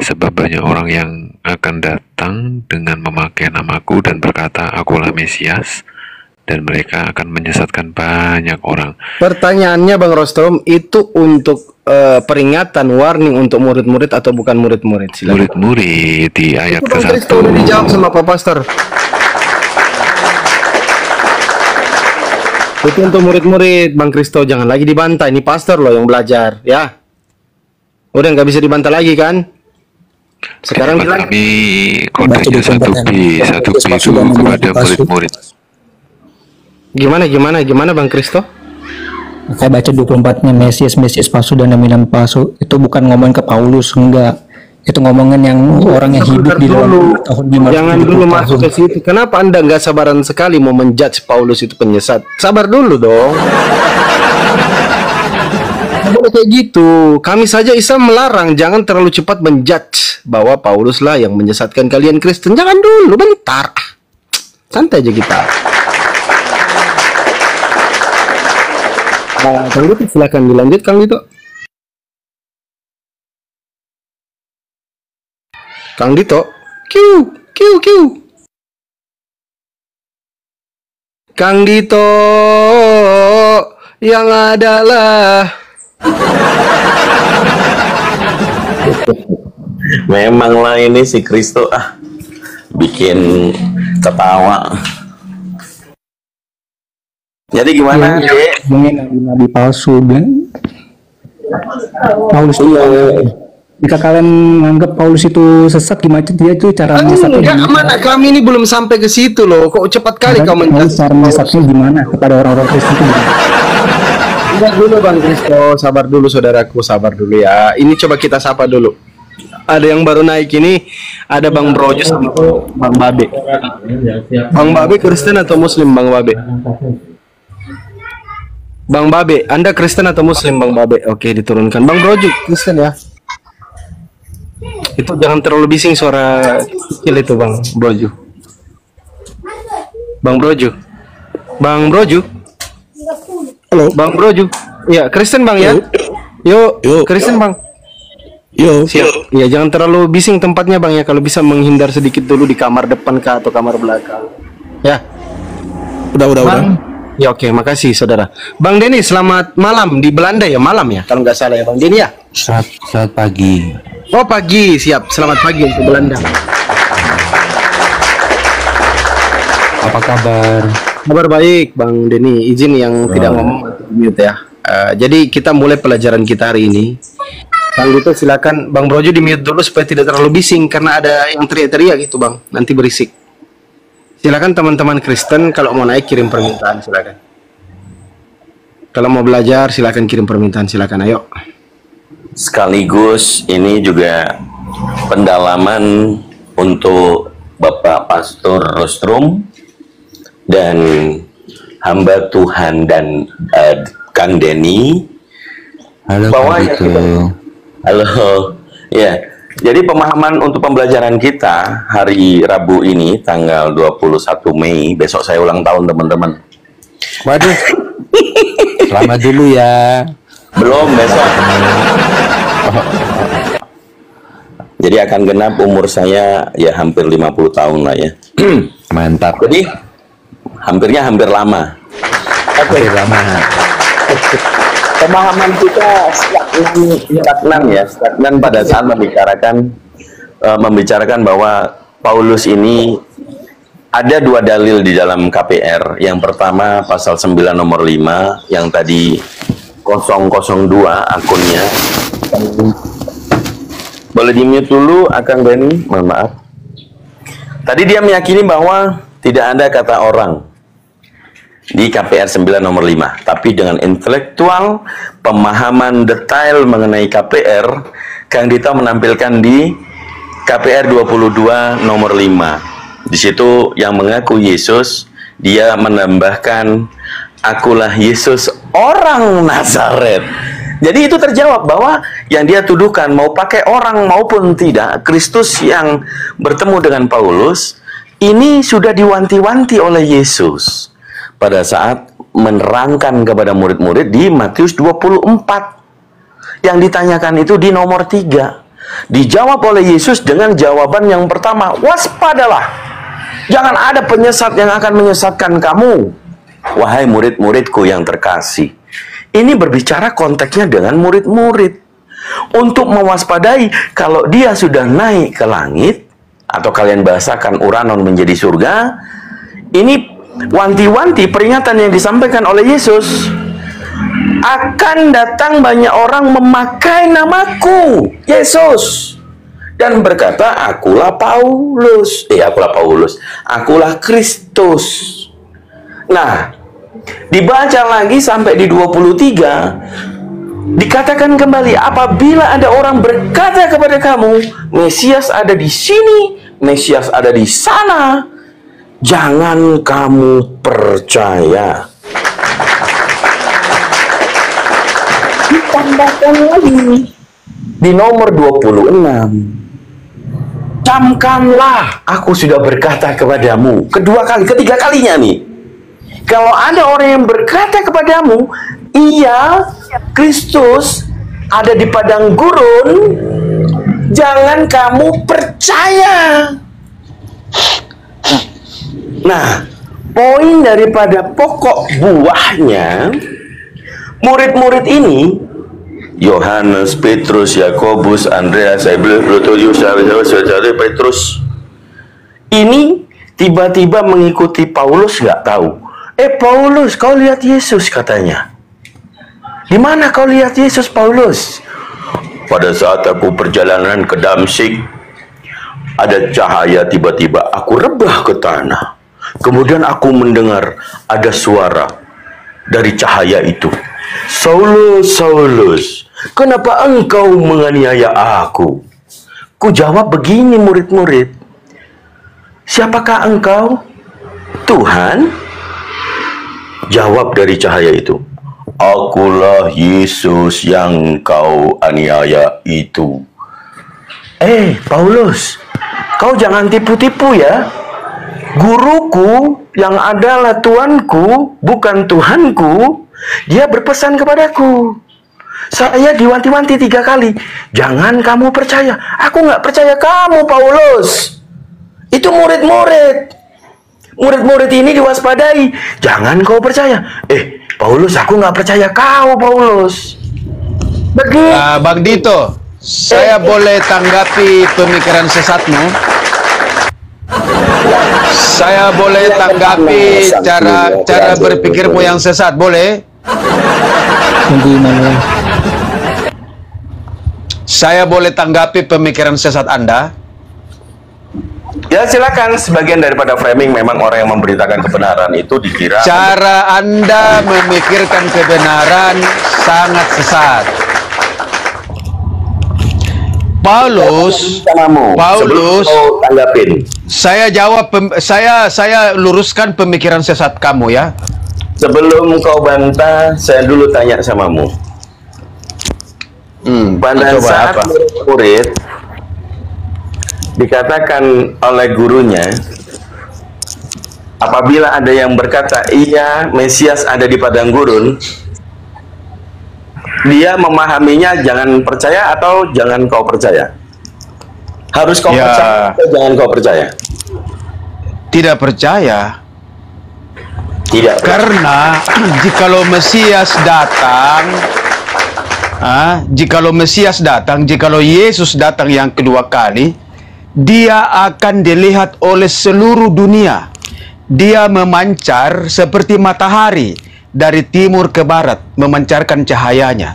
sebab banyak orang yang akan datang dengan memakai namaku dan berkata, Akulah Mesias, dan mereka akan menyesatkan banyak orang. Pertanyaannya Bang Rostom, itu untuk peringatan, warning untuk murid-murid atau bukan murid-murid? Murid-murid di ayat itu Bang ke-1. Kristo udah dijawab sama Pak Pastor. Itu untuk murid-murid, Bang Kristo, jangan lagi dibantah. Ini pastor loh yang belajar, ya. Udah nggak bisa dibantah lagi kan? Sekarang bilang kami kodenya 1B dulu kepada murid-murid. Gimana Bang Kristo? Saya baca 24-nya Mesias palsu dan dominan palsu. Itu bukan ngomongin ke Paulus, enggak. Itu ngomongin yang orang yang hidup di dalam tahun 500. Jangan dulu masuk ke situ. Kenapa Anda nggak sabaran sekali mau menjudge Paulus itu penyesat? Sabar dulu dong. Boleh kayak gitu. Kami saja Islam melarang, jangan terlalu cepat menjudge bahwa Paulus lah yang menyesatkan kalian Kristen. Jangan dulu, bentar. Santai aja kita. Nah, Kang Dito silakan dilanjut, Kang Dito. Kang Dito, Q. Kang Dito yang adalah memanglah ini si Kristo bikin ketawa. Jadi gimana? Mungkin nabi-nabi palsu, Paulus itu. Jika kalian menganggap Paulus itu sesat, gimana dia itu cara menyesatnya? Mana kami ini belum sampai ke situ loh. Kok cepat kali kau menjudge? Cara menyesatnya gimana kepada orang-orang Kristen itu? Sabar dulu Bang Kristo, sabar dulu saudaraku, sabar dulu ya. Ini coba kita sapa dulu. Ada yang baru naik ini, ada Bang Brojo sama Bang Babe. Bang Babe Kristen atau Muslim Bang Babe? Bang Babe, Anda Kristen atau Muslim Bang Babe? Oke, diturunkan. Bang Brojo Kristen ya. Itu jangan terlalu bising suara kecil itu Bang Brojo. Bang Brojo. Bang Brojo. Halo, Bang Brojo. Ya, Kristen Bang ya. Yuk, Kristen Bang. Yo, siap. Ya, jangan terlalu bising tempatnya Bang ya. Kalau bisa menghindar sedikit dulu di kamar depan kah atau kamar belakang. Ya. Udah. Ya oke, makasih saudara. Bang Denny, selamat malam di Belanda ya, malam ya, kalau nggak salah ya Bang Denny ya. Selamat pagi. Oh pagi, siap. Selamat pagi untuk Belanda. Apa kabar? Kabar baik Bang Denny. Izin yang tidak ngomong mute ya. Jadi kita mulai pelajaran kita hari ini. Bang Dito silakan. Bang Brojo di mute dulu supaya tidak terlalu bising karena ada yang teriak-teriak gitu Bang. Nanti berisik. Silakan teman-teman Kristen kalau mau naik kirim permintaan silakan. Kalau mau belajar silakan kirim permintaan silakan ayo. Sekaligus ini juga pendalaman untuk Bapak Pastor Rostrum dan hamba Tuhan dan Kang Denny. Halo Kang Dito. Halo. Ya. Jadi pemahaman untuk pembelajaran kita hari Rabu ini tanggal 21 Mei, besok saya ulang tahun teman-teman. Waduh. Selamat dulu ya. Belum, besok. Jadi akan genap umur saya ya hampir 50 tahun lah ya. Mantap. Jadi hampir lama. Hampir lama. Pemahaman kita stagnan pada saat membicarakan bahwa Paulus ini ada dua dalil di dalam KPR. Yang pertama pasal 9 nomor 5 yang tadi 002 akunnya. Boleh di-mute dulu Akang Benny, mohon maaf. Tadi dia meyakini bahwa tidak ada kata orang di KPR 9 nomor 5, tapi dengan intelektual, pemahaman detail mengenai KPR, Kang Dita menampilkan di KPR 22 nomor 5. Di situ yang mengaku Yesus, dia menambahkan, akulah Yesus orang Nazaret. Jadi itu terjawab bahwa yang dia tuduhkan mau pakai orang maupun tidak, Kristus yang bertemu dengan Paulus, ini sudah diwanti-wanti oleh Yesus pada saat menerangkan kepada murid-murid di Matius 24. Yang ditanyakan itu di nomor 3. Dijawab oleh Yesus dengan jawaban yang pertama, waspadalah. Jangan ada penyesat yang akan menyesatkan kamu. Wahai murid-muridku yang terkasih. Ini berbicara konteksnya dengan murid-murid. Untuk mewaspadai kalau dia sudah naik ke langit, atau kalian bahasakan Uranon menjadi surga, ini wanti-wanti peringatan yang disampaikan oleh Yesus. Akan datang banyak orang memakai namaku, Yesus, dan berkata, akulah Paulus, akulah Kristus. Nah, dibaca lagi sampai di 23, dikatakan kembali, apabila ada orang berkata kepada kamu, Mesias ada di sini, Mesias ada di sana, jangan kamu percaya. Ditambahkan lagi di nomor 26, camkanlah, aku sudah berkata kepadamu. Ketiga kalinya nih. Kalau ada orang yang berkata kepadamu, iya, Kristus ada di padang gurun, jangan kamu percaya. Nah, poin daripada pokok buahnya, murid-murid ini, Yohanes, Petrus, Yakobus, Andreas, Bartolomeus, Petrus, ini tiba-tiba mengikuti Paulus, nggak tahu. Paulus, kau lihat Yesus, katanya. Di mana kau lihat Yesus, Paulus? Pada saat aku perjalanan ke Damsyik, ada cahaya tiba-tiba, aku rebah ke tanah. Kemudian aku mendengar ada suara dari cahaya itu. Saulus, Saulus, kenapa engkau menganiaya aku? Ku jawab begini, murid-murid. Siapakah engkau? Tuhan? Jawab dari cahaya itu, akulah Yesus yang kau aniaya itu. Paulus, kau jangan tipu-tipu ya. Guruku yang adalah Tuanku, bukan Tuhanku, dia berpesan kepadaku. Saya diwanti-wanti 3 kali, jangan kamu percaya. Aku nggak percaya kamu, Paulus. Itu murid-murid. Murid-murid ini diwaspadai, jangan kau percaya. Paulus, aku nggak percaya kau, Paulus. Begitu. Bang Dito, saya boleh tanggapi pemikiran sesatmu? Saya boleh tanggapi cara berpikirmu yang sesat, boleh? Saya boleh tanggapi pemikiran sesat Anda? Ya silakan, sebagian daripada framing memang orang yang memberitakan kebenaran itu dikira cara Anda memikirkan kebenaran sangat sesat. Paulus, tanggapin. Saya luruskan pemikiran sesat kamu ya. Sebelum kau bantah, saya dulu tanya samamu. Pada saat murid dikatakan oleh gurunya, apabila ada yang berkata, iya, Mesias ada di padang gurun, dia memahaminya jangan percaya atau jangan kau percaya? Harus kau percaya atau jangan kau percaya? Tidak percaya. Tidak. Karena jikalau Mesias datang, jikalau Yesus datang yang kedua kali, dia akan dilihat oleh seluruh dunia. Dia memancar seperti matahari dari timur ke barat, memancarkan cahayanya.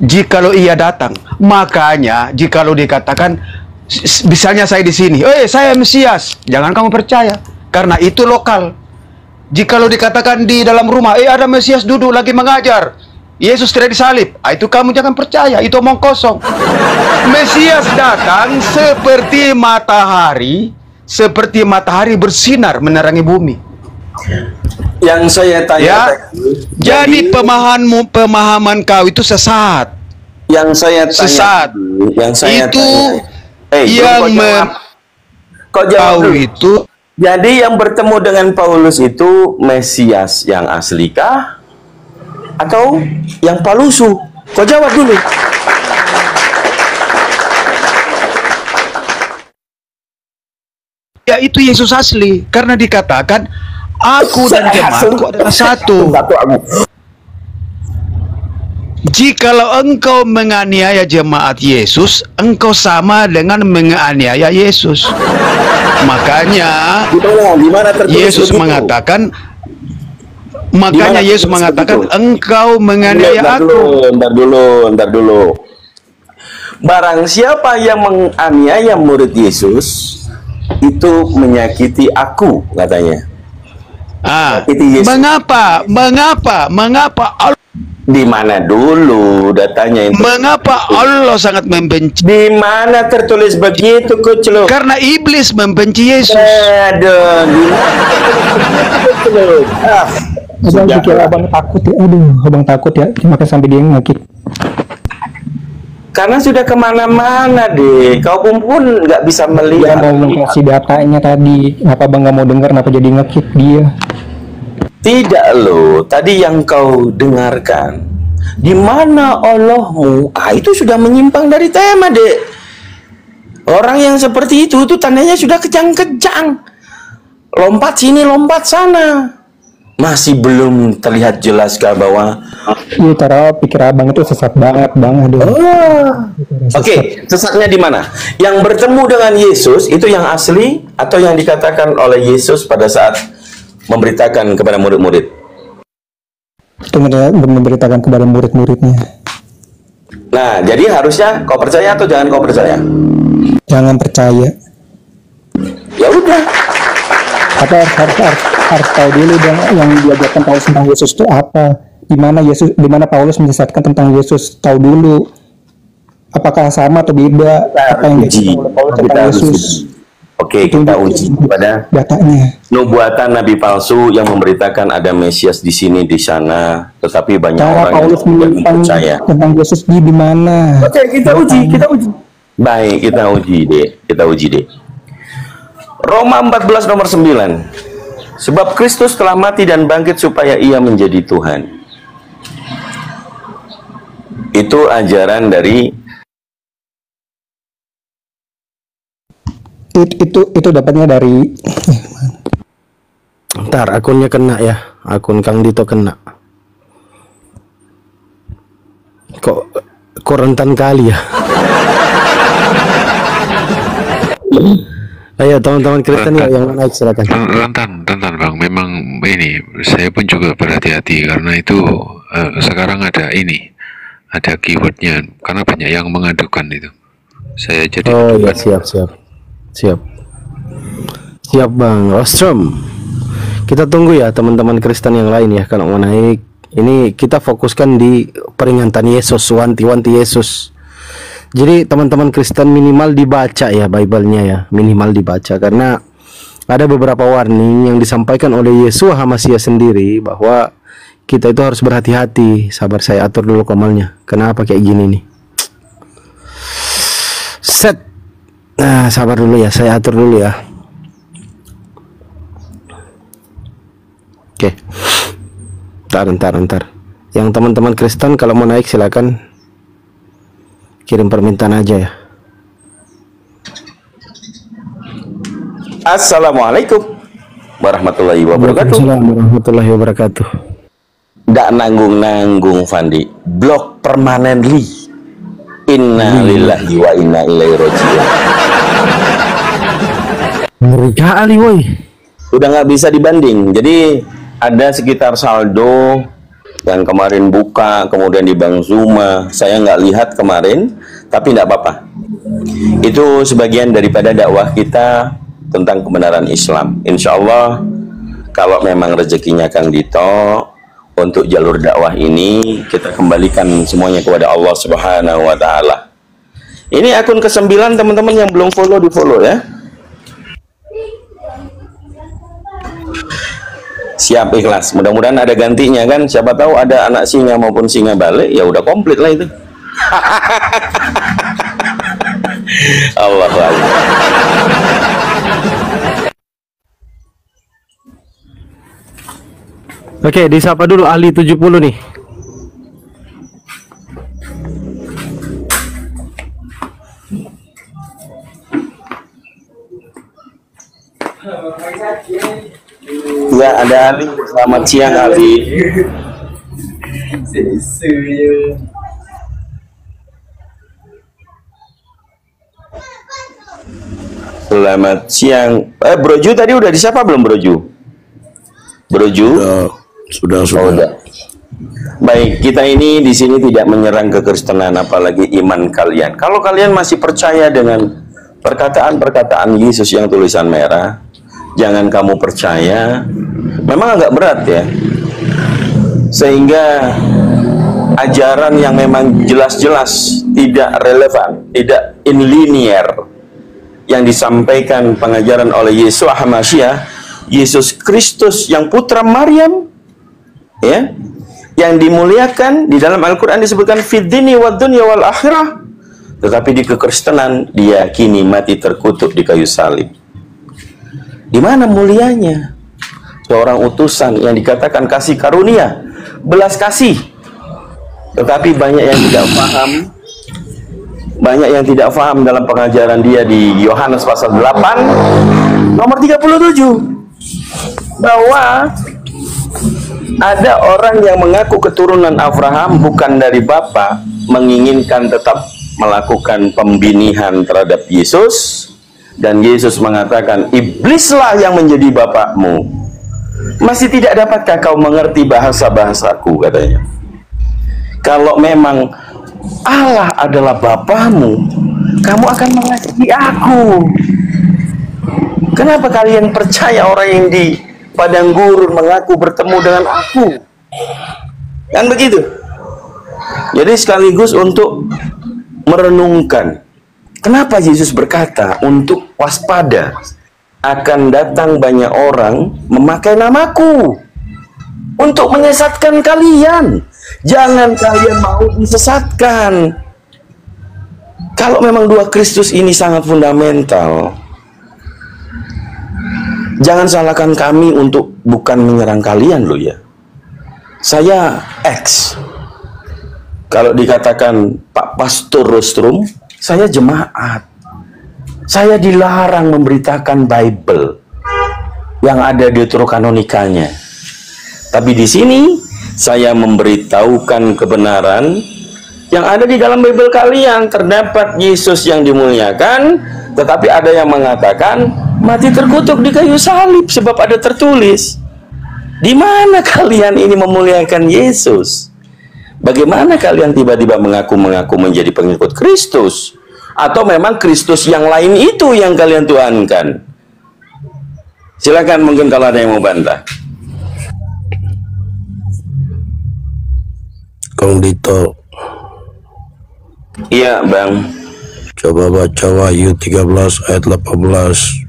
Jikalau ia datang, makanya jikalau dikatakan, misalnya saya di sini, saya Mesias, jangan kamu percaya, karena itu lokal. Jikalau dikatakan di dalam rumah, ada Mesias duduk lagi mengajar, Yesus tidak disalib, itu kamu jangan percaya, itu omong kosong. Mesias datang seperti matahari bersinar menerangi bumi. Yang saya tanya jadi pemahaman kau itu sesat. Yang saya tanya sesat. Kau jawab itu. Jadi yang bertemu dengan Paulus itu Mesias yang aslikah atau yang palsu? Kau jawab dulu. Ya itu Yesus asli, karena dikatakan aku dan jemaatku adalah satu. Jikalau engkau menganiaya jemaat Yesus, engkau sama dengan menganiaya Yesus. Makanya Yesus mengatakan, Yesus mengatakan engkau menganiaya aku. Ntar dulu. Barang siapa yang menganiaya murid Yesus, itu menyakiti aku, katanya. Mengapa? Di mana dulu datanya itu? Mengapa Allah sangat membenci? Di mana tertulis begitu, Kucluk? Karena iblis membenci Yesus. Aduh, di Abang pikir abang takut ya, abang takut ya, makanya sampai dia ngakit. Karena sudah kemana-mana deh, kau pun nggak bisa Dia melihat. mau kasih datanya tadi, kenapa abang nggak mau dengar, kenapa jadi ngakit dia? Tidak loh, tadi yang kau dengarkan, di mana Allahmu? Itu sudah menyimpang dari tema, dek. Orang yang seperti itu tandanya sudah kejang-kejang, lompat sini, lompat sana. Masih belum terlihat jelaskah bahwa Iya, cara pikir abang itu sesat banget, bang. Aduh. Oke, sesatnya di mana? Yang bertemu dengan Yesus itu yang asli atau yang dikatakan oleh Yesus pada saat memberitakan kepada murid-murid? Itu memberitakan kepada murid-muridnya. Nah, jadi harusnya kau percaya atau jangan kau percaya? Jangan percaya. Ya udah. Apa harus tahu dulu dong yang diajarkan Paulus tentang Yesus itu apa? Di mana Paulus menyesatkan tentang Yesus, tahu dulu. Apakah sama atau beda apa yang diajarkan oleh Paulus tentang Yesus? Oke, kita uji pada datanya. Nubuatan nabi palsu yang memberitakan ada Mesias di sini di sana, tetapi banyak Cara orang Paulus yang tidak percaya. tentang Yesus di mana? Oke, kita uji. Baik, kita uji deh. Roma 14 nomor 9. Sebab Kristus telah mati dan bangkit supaya ia menjadi Tuhan. Itu ajaran dari itu dapatnya dari Ntar akunnya kena ya, akun Kang Dito kena. Kok rentan kali ya. Ayo teman-teman Kristen ya yang naik silakan. Rentan bang, memang ini saya pun juga berhati-hati karena itu sekarang ada keywordnya karena banyak yang mengadukan itu. Saya jadi ya, siap bang Ostrom. Kita tunggu ya teman-teman Kristen yang lain ya kalau mau naik. Ini kita fokuskan di peringatan Yesus, wanti-wanti Yesus. Jadi teman-teman Kristen minimal dibaca ya Bible-nya ya, minimal dibaca karena ada beberapa warning yang disampaikan oleh Yeshua HaMashiach sendiri bahwa kita itu harus berhati-hati. Sabar, saya atur dulu komalnya. Kenapa kayak gini nih? Set. Nah, sabar dulu ya, saya atur dulu ya. Oke. Ntar. Yang teman-teman Kristen kalau mau naik silakan kirim permintaan aja ya. Assalamualaikum warahmatullahi wabarakatuh. Assalamualaikum warahmatullahi wabarakatuh. Nggak nanggung-nanggung Fandi, blok permanently. Inna lillahi wa inna ilaihi raji'un. Ngeri kali woi. Udah nggak bisa dibanding. Jadi ada sekitar saldo yang kemarin buka, kemudian di Bank Zuma. Saya nggak lihat kemarin, tapi nggak apa-apa. Itu sebagian daripada dakwah kita tentang kebenaran Islam. Insya Allah, kalau memang rezekinya Kang Dito untuk jalur dakwah ini, kita kembalikan semuanya kepada Allah Subhanahu wa Ta'ala. Ini akun ke-9, teman-teman yang belum follow, di follow ya. Siap, ikhlas. Mudah-mudahan ada gantinya kan. Siapa tahu ada anak singa maupun singa balik, ya udah komplit lah itu. Allahu Akbar. Oke, disapa dulu ahli 70 nih. Ya, ada Ali. Selamat siang, Ali. Selamat siang. Broju tadi udah disapa belum, Broju? Broju? Sudah. Udah. Baik, kita ini di sini tidak menyerang kekristenan, apalagi iman kalian. Kalau kalian masih percaya dengan perkataan-perkataan Yesus yang tulisan merah, jangan kamu percaya. Memang agak berat ya. Sehingga ajaran yang memang jelas-jelas tidak relevan, tidak in linear, yang disampaikan pengajaran oleh Yeshua HaMashiach, Yesus Kristus yang putra Maryam, ya, yang dimuliakan di dalam Al-Quran disebutkan fiddini wad dunya wal akhirah, tetapi di kekristenan diyakini mati terkutuk di kayu salib. Di mana mulianya seorang utusan yang dikatakan kasih karunia, belas kasih, tetapi banyak yang tidak paham. Banyak yang tidak paham dalam pengajaran dia di Yohanes pasal 8 nomor 37 bahwa ada orang yang mengaku keturunan Abraham bukan dari bapa, menginginkan tetap melakukan pembinihan terhadap Yesus, dan Yesus mengatakan, iblislah yang menjadi bapakmu. Masih tidak dapatkah kau mengerti bahasa-bahasaku, katanya. Kalau memang Allah adalah Bapamu, kamu akan mengasihi aku. Kenapa kalian percaya orang yang di padang gurun mengaku bertemu dengan aku? Kan begitu. Jadi sekaligus untuk merenungkan, kenapa Yesus berkata untuk waspada, akan datang banyak orang memakai namaku untuk menyesatkan kalian. Jangan kalian mau disesatkan. Kalau memang dua Kristus ini sangat fundamental, jangan salahkan kami untuk bukan menyerang kalian loh ya. Saya X. Kalau dikatakan Pak Pastor Rostrum, saya jemaat. Saya dilarang memberitakan Bible yang ada deuterokanonikanya. Tapi di sini saya memberitahukan kebenaran yang ada di dalam Bible kalian. Terdapat Yesus yang dimuliakan, tetapi ada yang mengatakan mati terkutuk di kayu salib, sebab ada tertulis. Di mana kalian ini memuliakan Yesus? Bagaimana kalian tiba-tiba mengaku menjadi pengikut Kristus? Atau memang Kristus yang lain itu yang kalian tuhankan? Silakan, mungkin kalau ada yang mau bantah. Kang Dito, Iya Bang. coba baca Wahyu 13 ayat 18.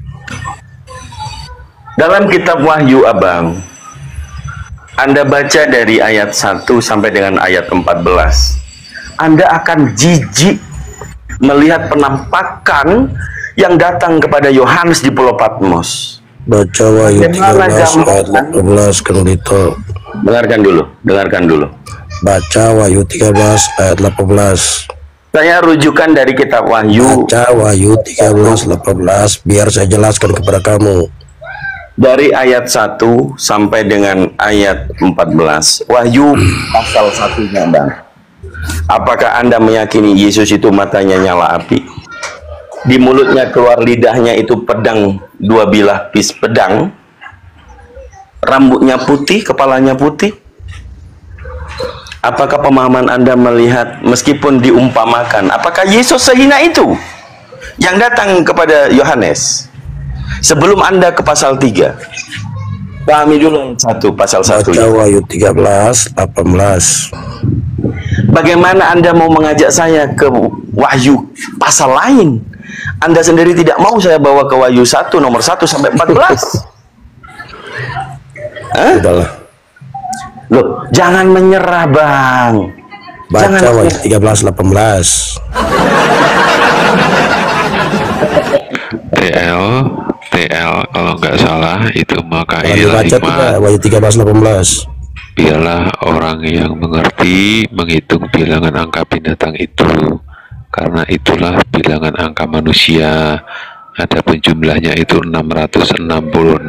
Dalam kitab Wahyu Abang, Anda baca dari ayat 1 sampai dengan ayat 14, Anda akan jijik melihat penampakan yang datang kepada Yohanes di Pulau Patmos. Baca Wahyu 13 ayat 18, Kang Dito. Dengarkan dulu. Baca Wahyu 13 ayat 18. Saya rujukan dari kitab Wahyu. Baca Wahyu 13 18 biar saya jelaskan kepada kamu. Dari ayat 1 sampai dengan ayat 14. Wahyu pasal 1-nya, Bang. Apakah Anda meyakini Yesus itu matanya nyala api? Di mulutnya keluar lidahnya itu pedang, 2 bilah pedang. Rambutnya putih, kepalanya putih. Apakah pemahaman Anda melihat meskipun diumpamakan, apakah Yesus sehina itu yang datang kepada Yohanes? Sebelum Anda ke pasal 3, pahami dulu pasal 1. Baca Wahyu 13 18. Bagaimana Anda mau mengajak saya ke Wahyu pasal lain? Anda sendiri tidak mau saya bawa ke Wahyu 1 nomor 1 sampai 14. Hah? Udahlah. Loh, jangan menyerah, Bang. Baca Wahyu 13 18. TL kalau nggak salah itu, maka Kalau inilah dibaca tidak hikmat. Wahyu 13 18. Biarlah orang yang mengerti menghitung bilangan angka binatang itu, karena itulah bilangan angka manusia. Adapun jumlahnya itu 666.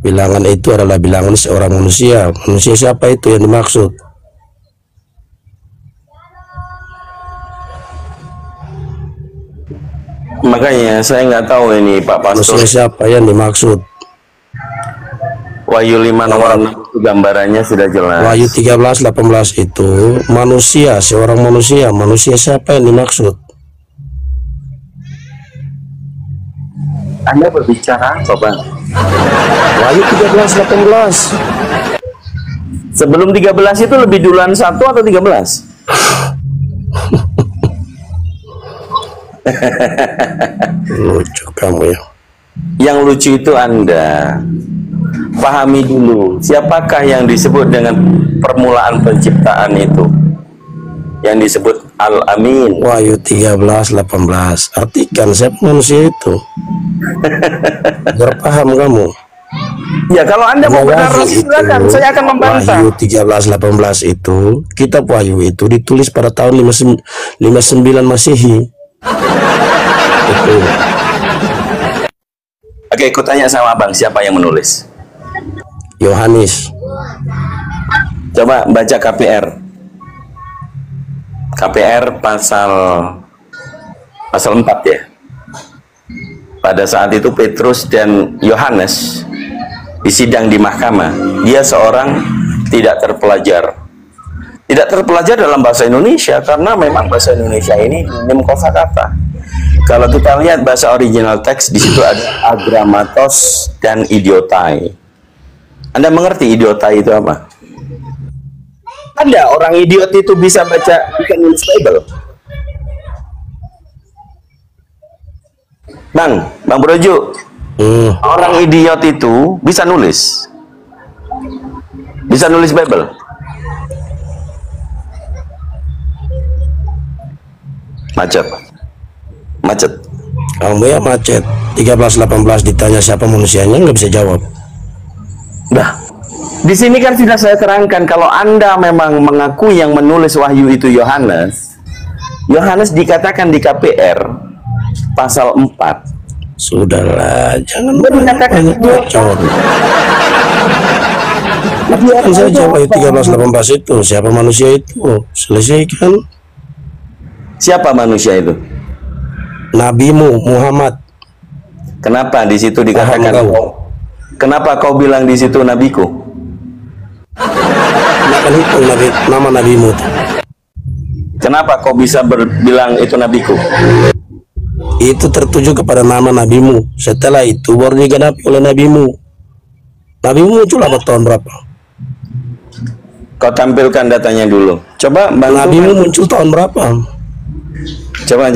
Bilangan itu adalah bilangan seorang manusia. Manusia siapa itu yang dimaksud? Makanya saya nggak tahu ini Pak Pastor. Manusia siapa yang dimaksud? Wahyu 5 nomor 6 itu gambarannya sudah jelas. Wahyu 13:18 itu manusia, seorang manusia. Manusia siapa yang dimaksud? Anda berbicara apa, Bang? Wahyu 13:18. Sebelum 13 itu lebih duluan 1 atau 13? Lucu kamu ya. Yang lucu itu Anda pahami dulu siapakah yang disebut dengan permulaan penciptaan itu, yang disebut Al-Amin. Wahyu 13:18. Artikan siapa manusia itu. Biar paham kamu. Ya kalau Anda mau benar silakan, saya akan membantah. Wahyu 13:18 itu, kitab Wahyu itu ditulis pada tahun 59 Masehi. Itu. Oke, ikut tanya sama Abang, siapa yang menulis? Yohanes. Coba baca KPR. KPR pasal 4 ya. Pada saat itu Petrus dan Yohanes di sidang di mahkamah. Dia seorang tidak terpelajar. Tidak terpelajar dalam bahasa Indonesia karena memang bahasa Indonesia ini minim kosakata. Kalau kita lihat bahasa original teks, di situ ada agramatos dan idiotai. Anda mengerti idiotai itu apa? Ada orang idiot itu bisa nulis Bible. Bang Brojo, orang idiot itu bisa nulis Bible. Macet. Kamu ya macet. 13:18 ditanya siapa manusianya, nggak bisa jawab. Nah, di sini kan sudah saya terangkan, kalau Anda memang mengakui yang menulis Wahyu itu Yohanes dikatakan di KPR pasal 4. Sudahlah, jangan dikatakan bacot. Kan saja Wahyu 13:18 itu siapa manusia itu, selesaikan. Siapa manusia itu? Nabimu Muhammad. Kenapa di situ dikatakan Kenapa kau bilang di situ nabiku? Kenapa itu nama nabimu? Kenapa kau bisa bilang itu nabiku? Itu tertuju kepada nama nabimu. Setelah itu baru digenapi oleh nabimu. Nabimu muncul apa tahun berapa? Kau tampilkan datanya dulu. Coba bantu. Nabimu muncul tahun berapa? Coba.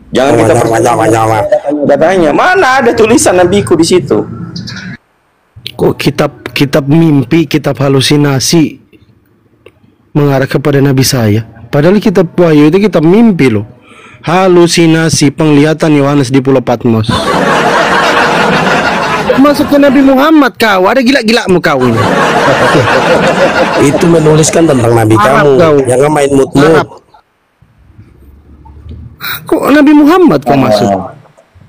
Jangan kita datanya. Mana ada tulisan nabiku di situ? Kok kitab mimpi, kitab halusinasi mengarah kepada nabi saya? Padahal kitab Wahyu itu kitab mimpi loh. Halusinasi penglihatan Yohanes di Pulau Patmos. Masuk ke Nabi Muhammad kau, ada gila-gilamu kau ini. Itu menuliskan tentang nabi kamu. Jangan main mood-mood. Kok Nabi Muhammad kok masuk?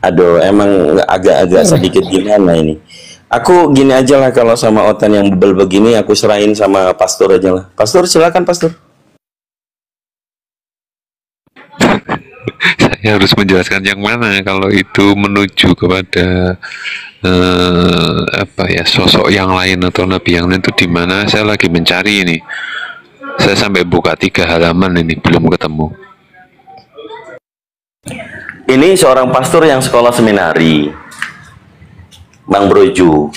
Aduh, emang agak-agak sedikit gimana ini. Aku gini aja lah, kalau sama Otan yang bebel begini, aku serahin sama pastor aja lah. Pastor, silakan pastor. Saya harus menjelaskan yang mana kalau itu menuju kepada sosok yang lain atau nabi yang lain, itu di mana? Saya lagi mencari ini. Saya sampai buka 3 halaman ini belum ketemu. Ini seorang pastor yang sekolah seminari, Bang Broju.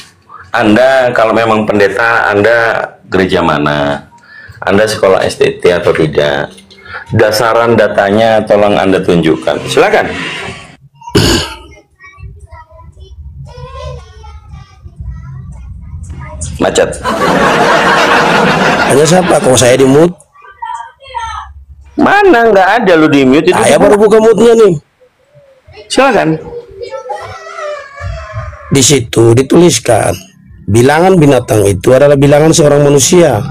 Anda kalau memang pendeta, Anda gereja mana? Anda sekolah STT atau tidak? Dasaran datanya tolong Anda tunjukkan. Silakan. Macet. Hanya siapa? Kalau saya di mute. Mana nggak ada lu di mute itu? Saya baru buka mute-nya nih. Silakan. Di situ dituliskan bilangan binatang itu adalah bilangan seorang manusia.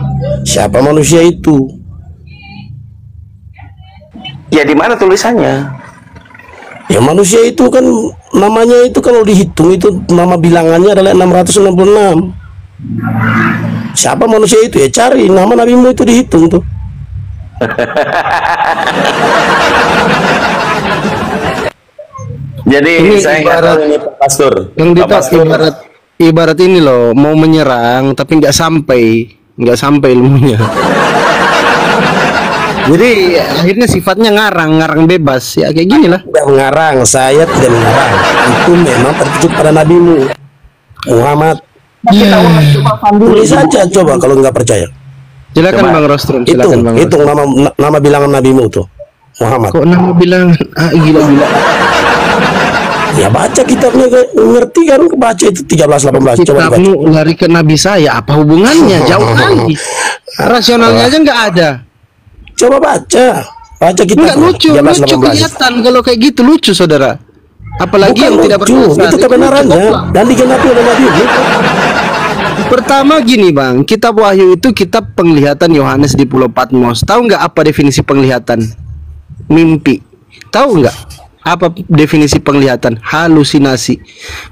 Siapa manusia itu? Ya di mana tulisannya? Ya manusia itu kan namanya itu kalau dihitung itu nama bilangannya adalah 666. Siapa manusia itu? Ya cari nama nabimu itu dihitung tuh. Jadi Ini saya nggak ibarat- tahu ini Pak Pastur. Yang Pak Dita Pastur, ibarat ini loh, mau menyerang tapi nggak sampai ilmunya. Jadi akhirnya sifatnya ngarang bebas ya kayak gini lah. Tidak mengarang, saya tidak mengarang. Itu memang tertuju pada nabimu Muhammad. Tulis saja coba kalau nggak percaya. Silakan Coba. Bang Rostrum, silakan Bang. Hitung nama bilangan nabimu tuh Muhammad. Kok nama bilang gila. Ya baca kitabnya, ngerti kan? Baca itu 13-18. Coba dibaca. Kitabmu lari ke Nabi saya, apa hubungannya? Jauh kali. Rasionalnya aja nggak ada. Coba baca Nggak kitabnya. lucu 13-18. kelihatan kalau kayak gitu lucu saudara. Apalagi Bukan yang tidak lucu, berdosa. itu kebenarannya dan digenapi oleh Nabi. Pertama gini Bang, kitab Wahyu itu kitab penglihatan Yohanes di Pulau Patmos. Tahu nggak apa definisi penglihatan? Mimpi. Tahu nggak apa definisi penglihatan? Halusinasi.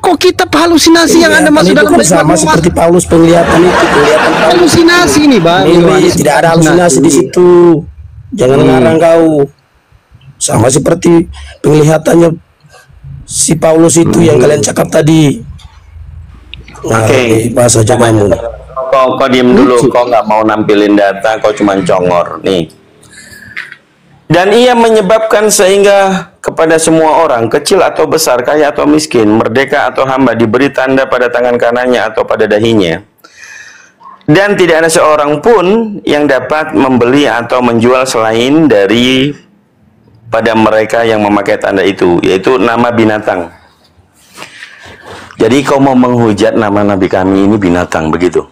Kok kitab halusinasi yang Anda masuk itu dalam kan sama Muhammad? seperti Paulus penglihatan itu, penglihatan Paulus. Halusinasi nih Bang. Ini Yohanes tidak ada halusinasi di situ. Jangan ngarang kau. Sama seperti penglihatannya si Paulus itu yang kalian cakap tadi. Oke. Bahasa aja kamu. Kau diem dulu, kau nggak mau nampilin data, kau cuma congor nih. Dan ia menyebabkan sehingga kepada semua orang, kecil atau besar, kaya atau miskin, merdeka atau hamba, diberi tanda pada tangan kanannya atau pada dahinya. Dan tidak ada seorang pun yang dapat membeli atau menjual selain dari pada mereka yang memakai tanda itu, yaitu nama binatang. Jadi kau mau menghujat nama Nabi kami ini binatang, begitu?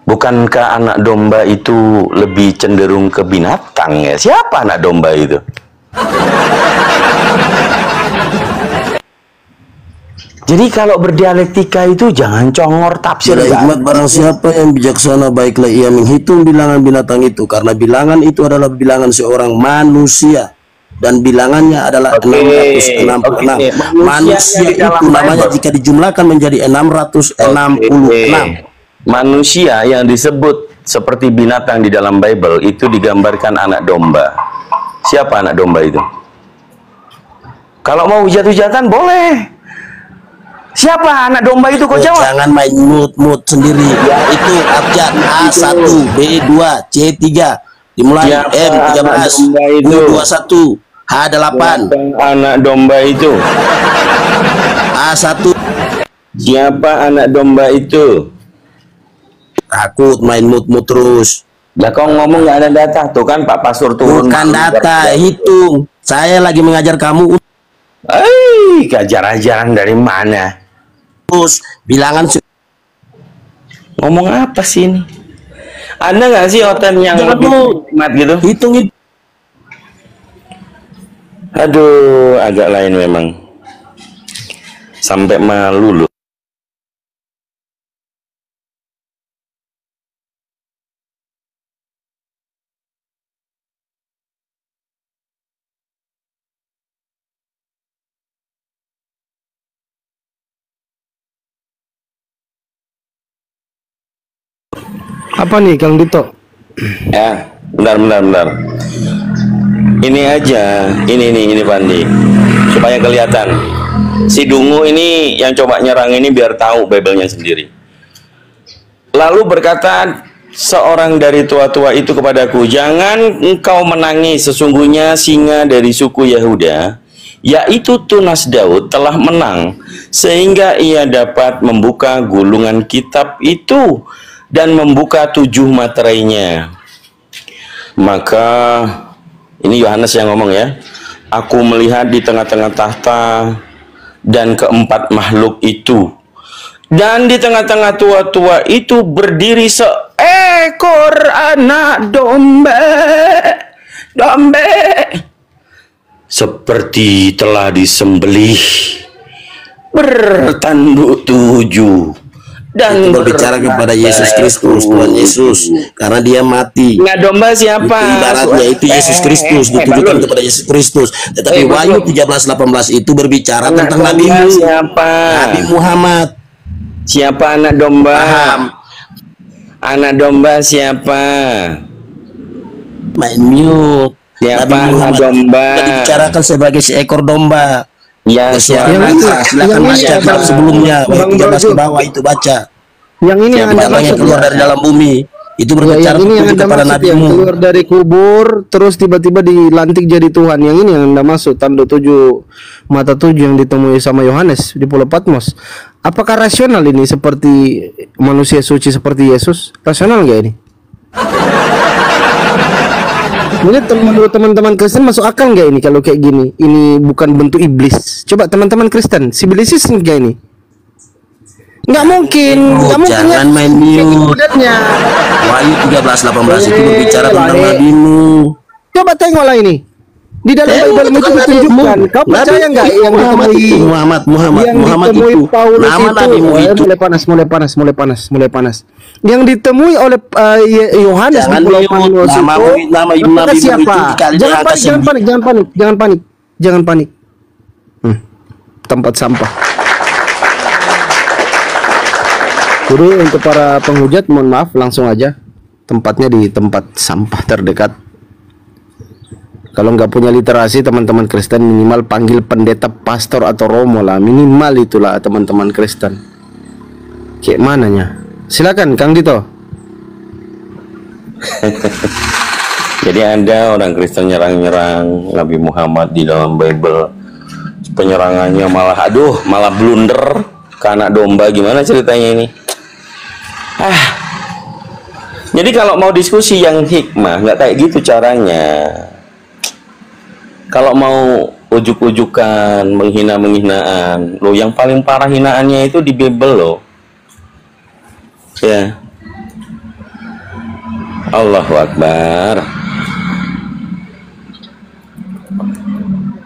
Bukankah anak domba itu lebih cenderung ke binatang ya? Siapa anak domba itu? Jadi kalau berdialektika itu jangan congor tafsir. Tidak hikmat barang siapa yang bijaksana, baiklah ia menghitung bilangan binatang itu, karena bilangan itu adalah bilangan seorang manusia dan bilangannya adalah 666. Manusia itu namanya jika dijumlahkan menjadi 666. Manusia yang disebut seperti binatang di dalam Bible itu digambarkan anak domba. Siapa anak domba itu? Kalau mau hujat-hujatan boleh. Siapa anak domba itu, kau jawab? Jangan main mood sendiri. Ya, itu abjad A1, B2, C3. Dimulai Siapa M13, anak domba itu? U21, H8, Anak domba itu. A1. Siapa anak domba itu? Takut main mood terus. Lah kau ngomong nggak ada data, tuh kan Pak Pasur turun. Bukan data, hitung. Saya lagi mengajar kamu Ajaran dari mana? terus bilangan. Ngomong apa sih ini? Ada nggak sih hotel yang Jangan lebih lu. nikmat gitu? Hitung itu. Aduh, agak lain memang. Sampai malu loh. Apa nih Kang Dito? Ya, bentar. Ini aja, ini Pandi, supaya kelihatan. Si Dungu ini yang coba nyerang ini biar tahu Bible-nya sendiri. Lalu berkata seorang dari tua-tua itu kepadaku, jangan engkau menangis, sesungguhnya singa dari suku Yehuda, yaitu tunas Daud, telah menang, sehingga ia dapat membuka gulungan kitab itu dan membuka 7 materainya. Maka ini Yohanes yang ngomong ya. Aku melihat di tengah-tengah tahta dan keempat makhluk itu, dan di tengah-tengah tua-tua itu berdiri seekor anak domba seperti telah disembelih, bertanduk 7 dan Itu berbicara kepada Yesus Kristus, Tuhan Yesus, karena dia mati. Anak domba siapa? Itu ibaratnya itu Yesus Kristus, ditujukan Balun. kepada Yesus Kristus. Tetapi Wahyu 13:18 itu berbicara Anak tentang Nabi domba siapa? Nabi Muhammad. Siapa anak domba? Paham? Anak domba siapa? Main mute. Siapa Nabi anak Muhammad domba? sudah dibicarakan sebagai seekor domba. Ya, Bersuara siapa? keras. Silakan yang ini baca apa? kitab sebelumnya. Bang Wahyu 13 ke Brojo. bawah itu baca. Yang ini yang Anda Siapa yang maksud keluar ya? dari dalam bumi itu Ya, berbicara yang ini yang tertuju Anda kepada maksud yang nabimu. keluar dari kubur terus tiba-tiba dilantik jadi Tuhan. Yang ini yang Anda maksud tanda tujuh mata tujuh yang ditemui sama Yohanes di Pulau Patmos. Apakah rasional ini seperti manusia suci seperti Yesus? Rasional nggak ini? Ini menurut teman-teman Kristen masuk akal nggak ini kalau kayak gini? Ini bukan bentuk iblis. Coba teman-teman Kristen, sibilisis nggak ini? Nggak mungkin, nggak mungkin. Jangan main mute. Sebenarnya. Wahyu 13:18 itu berbicara tentang nabimu. Coba tengoklah ini. Di dalam Bible itu ditunjukkan. Kau percaya nggak yang ditemui Muhammad yang Muhammad ditemui itu Paulus nama itu? nabimu itu. Mulai panas. Yang ditemui oleh Yohanes di Jangan Pulau mute. Patmos Nama itu. nabimu Apakah itu siapa? dikali dengan Jangan angka panik, jangan panik. Tempat sampah. Jadi untuk para penghujat, mohon maaf, langsung aja. Tempatnya di tempat sampah terdekat. Kalau nggak punya literasi, teman-teman Kristen minimal panggil pendeta, pastor atau romo lah. Minimal itulah teman-teman Kristen. Kayak mananya? Silakan, Kang Dito. Jadi ada orang Kristen nyerang-nyerang Nabi Muhammad di dalam Bible. Penyerangannya malah blunder ke anak domba. Gimana ceritanya ini? Jadi kalau mau diskusi yang hikmah, nggak kayak gitu caranya. Kalau mau ujuk-ujukan, menghina-menghinaan, loh yang paling parah hinaannya itu di Bible loh. Ya. Allahu Akbar.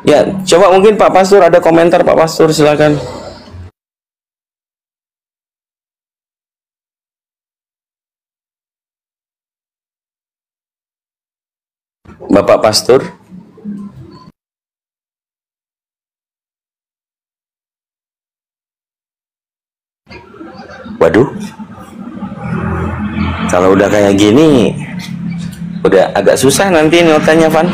Ya, coba mungkin Pak Pastor ada komentar, Pak Pastor, silakan. Bapak Pastor. Waduh. Kalau udah kayak gini, udah agak susah nanti notanya, Van.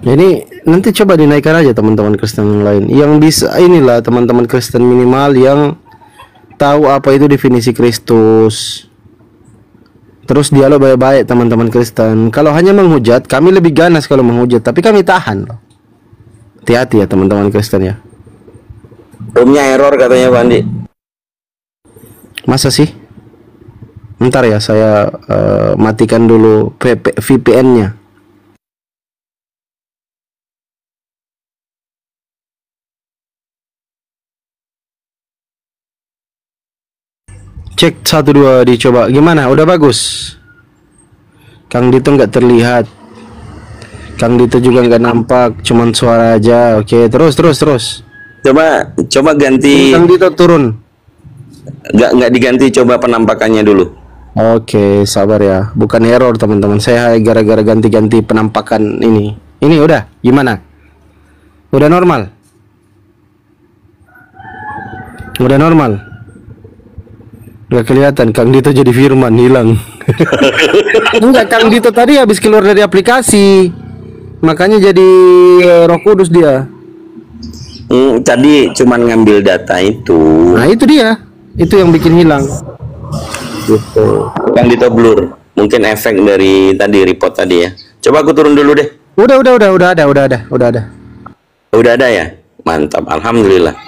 Jadi nanti coba dinaikkan aja teman-teman Kristen yang lain. Yang bisa inilah teman-teman Kristen minimal yang tahu apa itu definisi Kristus. Terus dialog baik-baik teman-teman Kristen. Kalau hanya menghujat, kami lebih ganas kalau menghujat, tapi kami tahan loh. Hati-hati ya teman-teman Kristen ya. Roomnya error katanya, Bandi. Masa sih? Ntar ya saya matikan dulu VPN-nya. Cek 1 2 dicoba. Gimana? Udah bagus. Kang Dito nggak terlihat. Kang Dito juga nggak nampak, cuman suara aja. Oke, terus. Coba ganti. Kang Dito turun. Nggak diganti, coba penampakannya dulu. Oke, sabar ya. Bukan error teman-teman. Saya gara-gara ganti-ganti penampakan ini. Ini udah gimana? Udah normal. Udah normal. Gak kelihatan Kang Dito jadi Firman hilang. Enggak, Kang Dito tadi habis keluar dari aplikasi. Makanya jadi Roh Kudus dia. Tadi cuman ngambil data itu. Nah, itu dia. Itu yang bikin hilang. Gitu. Kang Dito blur. Mungkin efek dari tadi report tadi ya. Coba aku turun dulu deh. Udah ada. Udah ada ya? Mantap, alhamdulillah.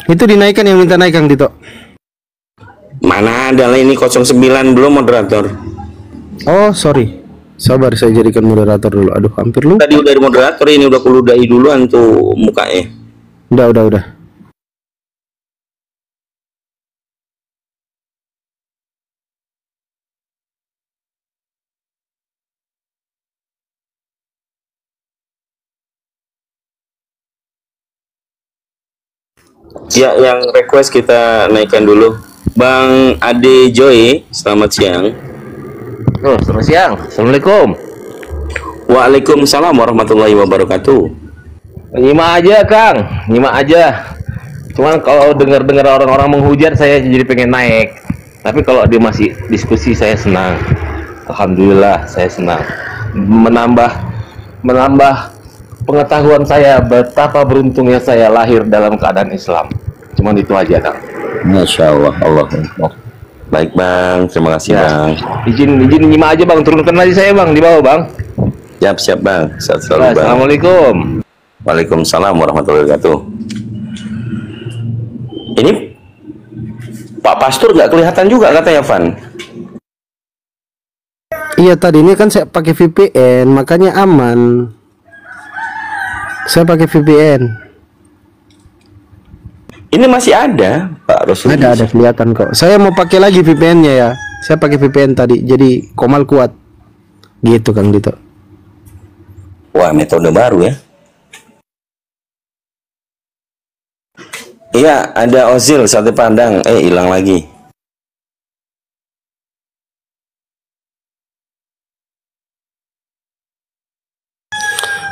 Itu dinaikkan, yang minta naik Kang Dito. Mana ada lah, ini 09 belum moderator. Oh, sorry. Sabar, saya jadikan moderator dulu. Aduh, hampir lupa. Tadi udah di moderator, ini udah kuludahi duluan tuh mukanya. Udah. Ya, yang request kita naikkan dulu. Bang Ade Joy, selamat siang. Oh, selamat siang. Assalamualaikum. Waalaikumsalam warahmatullahi wabarakatuh. Nyimak aja, Kang. Nyimak aja. Cuman kalau dengar-dengar orang-orang menghujat, saya jadi pengen naik. Tapi kalau dia masih diskusi, saya senang. Alhamdulillah, saya senang. Menambah pengetahuan saya betapa beruntungnya saya lahir dalam keadaan Islam. Cuman itu aja, Kang. Masya Allah, Allah. Baik Bang, terima kasih Ya. Bang. Izin nyimak aja, Bang. Turunkan lagi saya, Bang, di bawah, Bang. Siap Bang, sehat selalu Bang. Assalamualaikum. Waalaikumsalam warahmatullahi wabarakatuh. Ini Pak Pastur nggak kelihatan juga katanya, Van. Iya, tadi ini kan saya pakai VPN, makanya aman. Saya pakai VPN. Ini masih ada, Pak Rasul. Ada kelihatan kok. Saya mau pakai lagi VPN-nya ya. Saya pakai VPN tadi, jadi Komal kuat. Gitu Kang Dito. Wah, metode baru ya. Iya, ada Ozil sate pandang. Hilang lagi.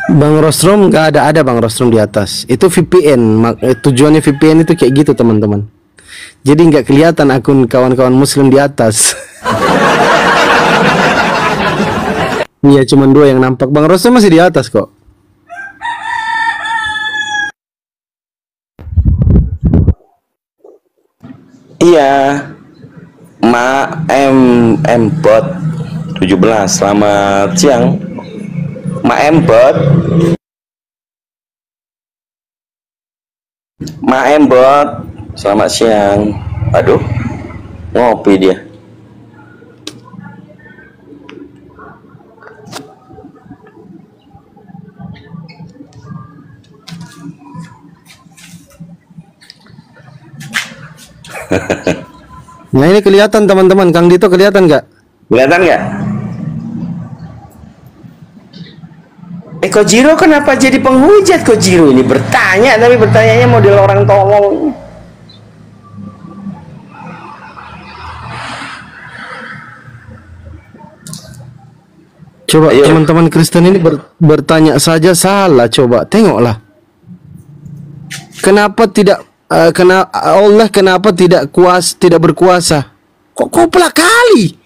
Bang Rostrom nggak ada Bang Rostrom di atas. Itu VPN. Tujuannya VPN itu kayak gitu teman-teman. Jadi nggak kelihatan akun kawan-kawan Muslim di atas. Iya, cuman 2 yang nampak. Bang Rostrom masih di atas kok. Iya, Bot 17. Selamat siang, Bot. Bot. Selamat siang. Aduh, ngopi dia. Nah ini kelihatan teman-teman. Kang Dito kelihatan nggak? Kelihatan nggak? Kojiro kenapa jadi penghujat? Kojiro ini bertanya, tapi bertanyanya model orang tolong. Coba Ayo. teman-teman Kristen ini bertanya saja salah. Coba tengoklah. Kenapa tidak Allah kenapa tidak berkuasa? Kok kopla kali?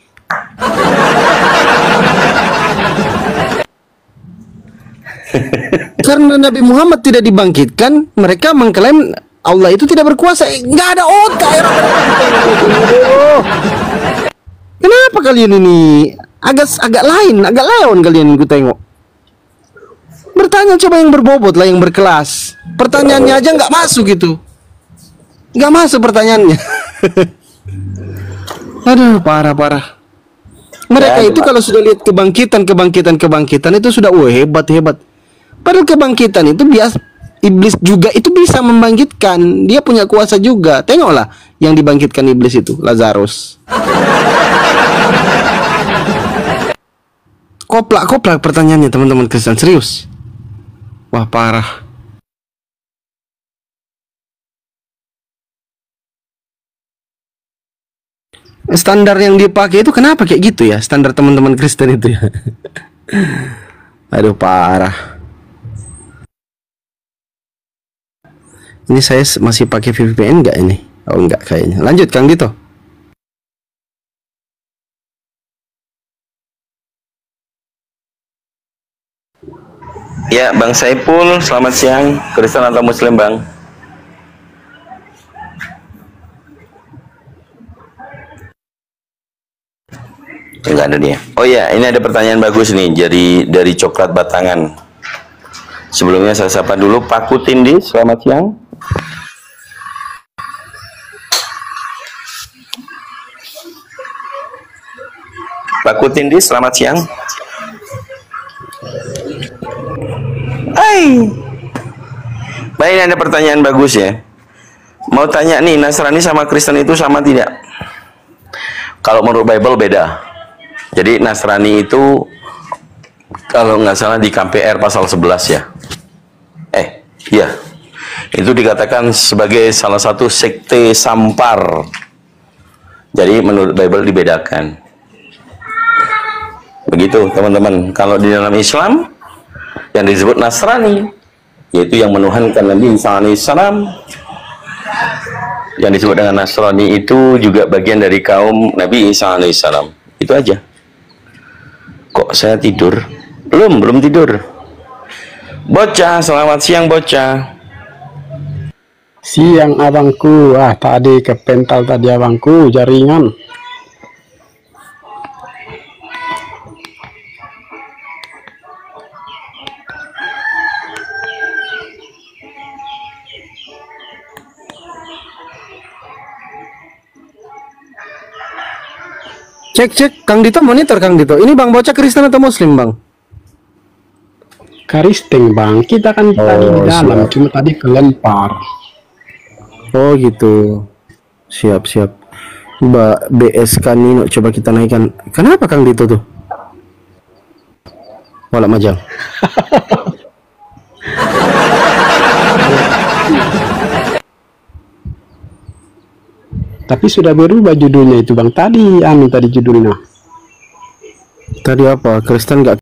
Karena Nabi Muhammad tidak dibangkitkan, mereka mengklaim Allah itu tidak berkuasa. Nggak ada otak ya. Kenapa kalian ini agak lain, agak lawan kalian ku tengok. Bertanya coba yang berbobot lah, yang berkelas. Pertanyaannya aja nggak masuk gitu. Nggak masuk pertanyaannya. Aduh, parah. Mereka itu kalau sudah lihat kebangkitan itu sudah hebat. Padahal kebangkitan itu biasa, iblis juga itu bisa membangkitkan. Dia punya kuasa juga. Tengoklah yang dibangkitkan iblis itu, Lazarus. Koplak pertanyaannya teman-teman Kristen, serius. Wah, parah. Standar yang dipakai itu kenapa kayak gitu ya? Standar teman-teman Kristen itu ya. Aduh, parah. Ini saya masih pakai VPN nggak ini? Oh, enggak kayaknya. Lanjut Kang Dito. Ya, Bang Saipul, selamat siang. Kristen atau Muslim, Bang? Enggak ada dia. Oh ya, ini ada pertanyaan bagus nih dari Coklat Batangan. Sebelumnya saya sapa dulu Pak Kutindi, selamat siang. Pak Kutindi, selamat siang. Baik, ini ada pertanyaan bagus ya. Mau tanya nih, Nasrani sama Kristen itu sama tidak? Kalau menurut Bible beda. Jadi Nasrani itu kalau nggak salah di KPR pasal 11 ya. Iya. Itu dikatakan sebagai salah satu sekte sampar. Jadi menurut Bible dibedakan. Begitu teman-teman. Kalau di dalam Islam yang disebut Nasrani, yaitu yang menuhankan Nabi Isa alaihissalam, yang disebut dengan Nasrani itu juga bagian dari kaum Nabi Isa alaihissalam. Itu aja. Kok saya tidur? Belum tidur. Bocah, selamat siang bocah. Siang abangku, tadi kepental tadi abangku, jaringan. Cek, Kang Dito monitor Kang Dito. Ini Bang bocah Kristen atau Muslim Bang? Kristen bang, kita kan tadi di dalam, cuma tadi kelempar. Oh gitu. Siap. Mbak BSK Nino coba kita naikkan. Kenapa Kang Dito tuh? Walak majang. Tapi sudah berubah judulnya itu bang. Tadi judulnya. Tadi apa? Kristen nggak